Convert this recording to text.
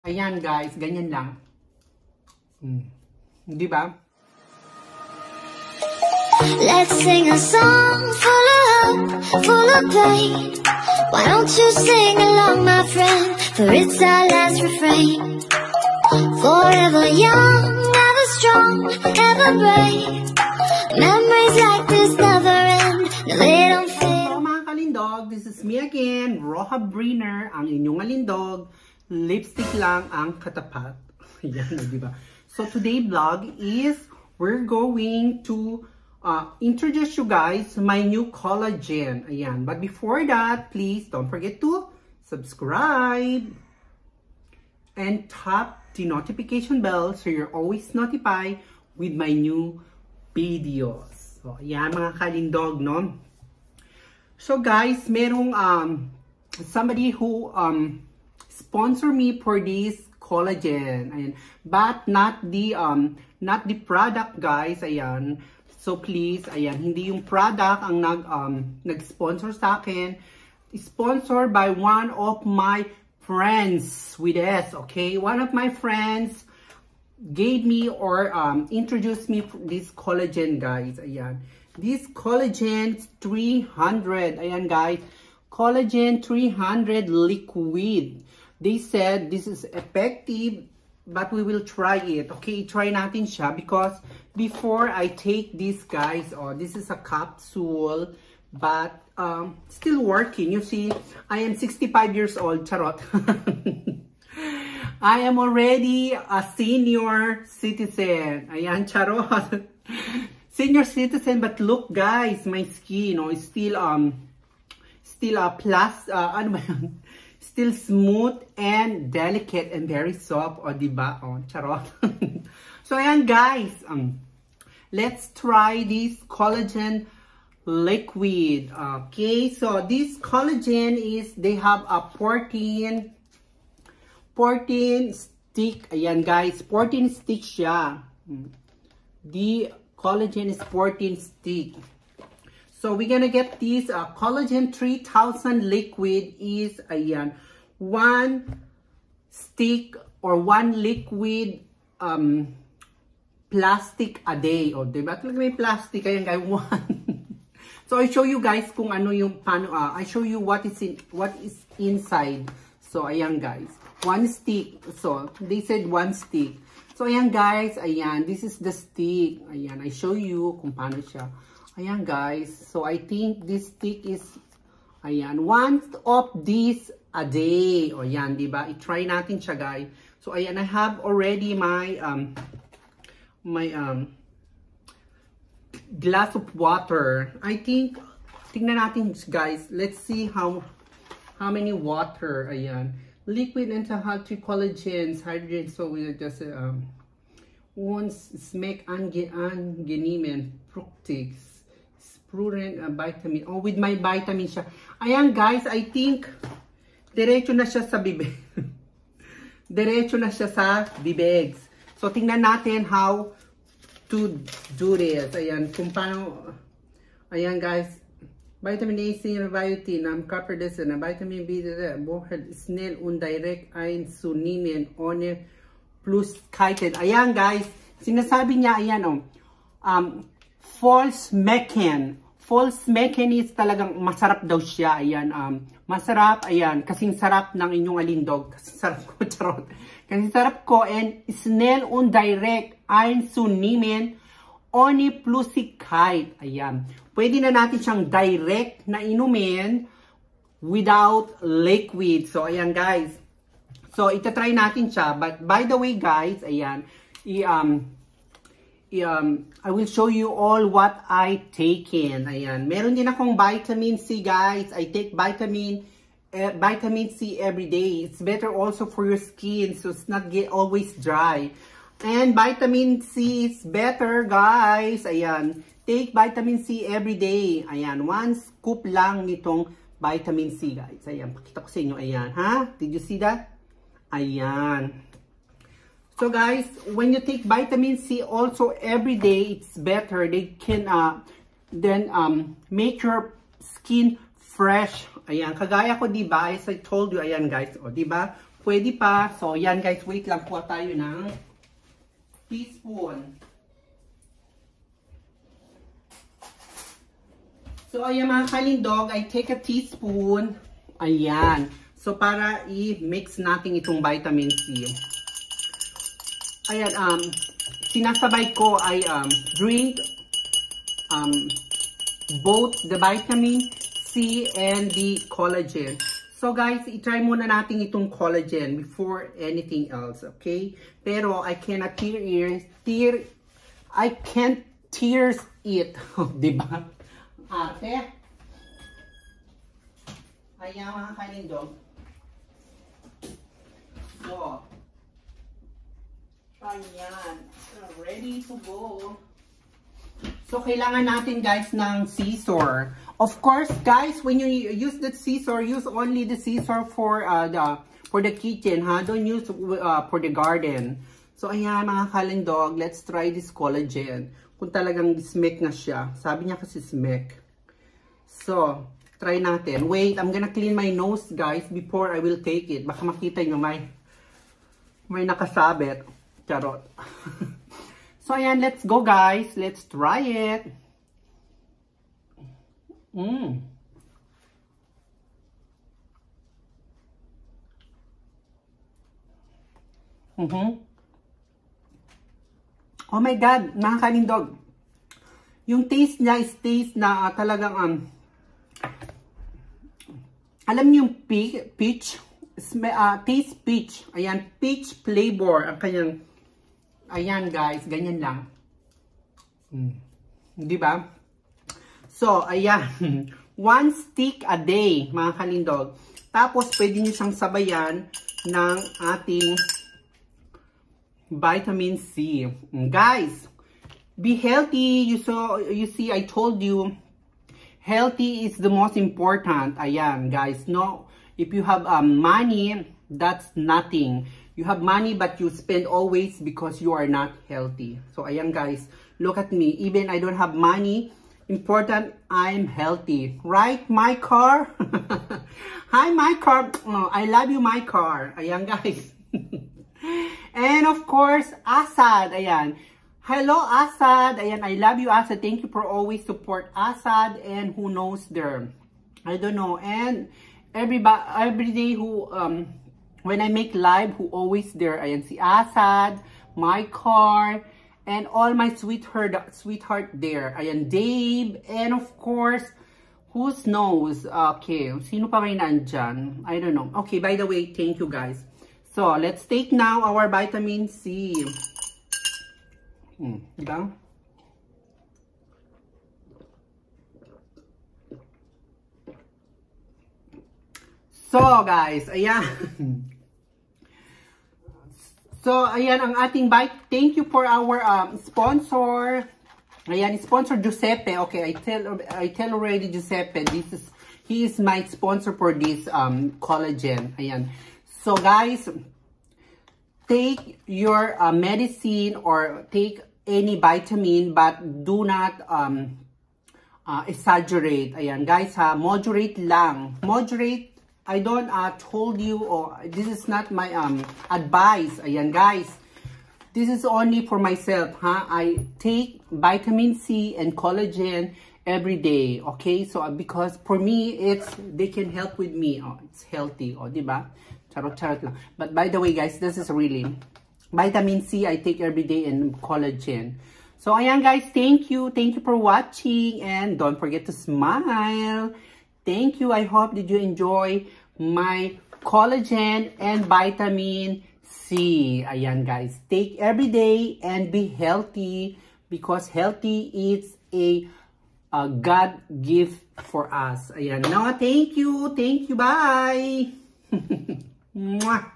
Ayan guys, ganyan lang. Di ba? Let's sing a song full of hope, full of pain. Why don't you sing along, my friend? For it's our last refrain. Forever young, ever strong, ever brave. Memories like this never end. No, they don't fade. So mga kalindog, this is me again, Roha Briner, ang inyong alindog. Lipstick lang ang katapat. Yan, di ba? So today vlog is we're going to introduce you guys my new collagen. Ayan. But before that, please don't forget to subscribe and tap the notification bell so you're always notified with my new videos. So ayan mga kalindog, no? So guys, merong somebody who sponsor me for this collagen, ayan, but not the product, guys. Ayan, so please, ayan, hindi yung product ang nag-sponsor sa akin. Sponsored by one of my friends with S, okay? One of my friends gave me or introduced me this collagen, guys. Ayan, this collagen 300, ayan guys, collagen 300 liquid. They said this is effective, but we will try it. Okay, try natin siya because before I take this, guys, this is a capsule, but still working. You see, I am 65 years old, charot. I am already a senior citizen. Ayan, charot. Senior citizen, but look, guys, my skin, is still ano ba yun? Still smooth and delicate and very soft, diba? Charot. So ayan guys, let's try this collagen liquid. Okay, so this collagen is, they have a 14 stick. Ayan guys, 14 stick siya. The collagen is 14 stick. So we're gonna get this collagen 3000 liquid is, ayan, 1 stick or 1 liquid plastic a day. Diba? Talaga may plastic. Ayan guys, 1. So I show you guys kung ano yung paano. I show you what is inside. So ayan guys, 1 stick. So they said 1 stick. So ayan guys, ayan, this is the stick. Ayan, I show you kung paano siya. Ayan guys, so I think this stick is, ayan, 1 of this a day. O yan, diba? I-try natin siya guys. So ayan, I have already my glass of water. I think, tingnan natin guys. Let's see how many water. Ayan, liquid and healthy collagens, hydrogen. So we just once smack angenehmen fructix. Prudent vitamin. With my vitamin siya. Ayan guys, I think diretso na siya sa bibig. Diretso na siya sa bibig. So tingnan natin how to do this. Ayan, kung paano. Ayan guys, vitamin A, C, biotin, copper, vitamin B, bohel, snell, undirect, ein, suninen, one, plus kiten. Ayan guys, sinasabi niya, ayan false mechan. False mechan is talagang masarap daw siya. Ayan, masarap. Ayan, kasing sarap ng inyong alindog. Kasing sarap ko, charot. Kasing sarap ko. And snell un direct. Ein sunimen. Oni plusikite. Ayan. Pwede na natin siyang direct na inumin without liquid. So, ayan guys. So, itatry natin siya. But by the way guys, ayan, I will show you all what I taken. Ayan. Meron din akong vitamin C, guys. I take vitamin C every day. It's better also for your skin, so it's not always dry. And vitamin C is better, guys. Ayan. Take vitamin C every day. Ayan. 1 scoop lang nitong vitamin C, guys. Ayan. Pakita ko sa inyo. Ayan. Ha? Did you see that? Ayan. So guys, when you take vitamin C also every day, it's better. They can then make your skin fresh. Ayan, kagaya ko, diba? As I told you, ayan guys, diba? pwede pa. So, yan guys, wait lang, kuha tayo ng teaspoon. So, ayan mga kalindog, I take a teaspoon. Ayan. So, para i-mix natin itong vitamin C. Ayan, sinasabay ko ay drink both the vitamin C and the collagen. So guys, i-try muna natin itong collagen before anything else, okay? Pero I cannot I can't tears it, diba? Ate. Ayan mga kalindog. So, ayan. Ready to go. So, kailangan natin guys ng scissor. Of course, guys, when you use the scissor, use only the scissor for the kitchen, ha? Don't use for the garden. So, ayan mga kalindog, let's try this collagen. Kung talagang smek na siya. Sabi niya kasi smek. So, try natin. Wait, I'm gonna clean my nose, guys, before I will take it. Baka makita nyo may nakasabit. Charot. So, ayan, let's go, guys. Let's try it. Oh my God, mga kalindog. Yung taste niya is taste na talagang alam niyo yung peach, taste peach. Ayan, peach flavor ang kanyang. Ayan guys, ganyan lang. Di ba? So, ayan. 1 stick a day, mga kalindog. Tapos, pwede nyo siyang sabayan ng ating vitamin C. Guys, be healthy. You see, I told you, healthy is the most important. Ayan, guys. No, if you have money, that's nothing. You have money, but you spend always because you are not healthy. So, ayan, guys. Look at me. Even I don't have money, important, I'm healthy. Right, my car? Hi, my car. Oh, I love you, my car. Ayan, guys. And, of course, Asad. Ayan. Hello, Asad. Ayan, I love you, Asad. Thank you for always support Asad. And who knows there? I don't know. And every day who, when I make live, who always there? Ayan, si Asad, my car, and all my sweetheart there. Ayan, Dave, and of course, who knows? Okay, sino pa may nandyan? I don't know. Okay, by the way, thank you, guys. So, let's take now our vitamin C. Diba? So, guys, ayan. So, ayan ang ating bite. Thank you for our sponsor. Ayan, sponsor Giuseppe. Okay, I tell already Giuseppe. He is my sponsor for this collagen. Ayan. So, guys, take your medicine or take any vitamin, but do not exaggerate. Ayan, guys, ha, moderate lang. Moderate. I don't told you, or this is not my advice. Ayan, guys, this is only for myself, ha. I take vitamin C and collagen every day, okay? So because for me, they can help with me. Oh, it's healthy, oh, diba? Charot lang. But by the way, guys, this is really vitamin C I take every day and collagen. So, ayan, guys, thank you. Thank you for watching, and don't forget to smile. Thank you. I hope that you enjoy my collagen and vitamin C. Ayan, guys. Take every day and be healthy, because healthy is a God gift for us. Ayan. No, thank you. Thank you. Bye. Mwah.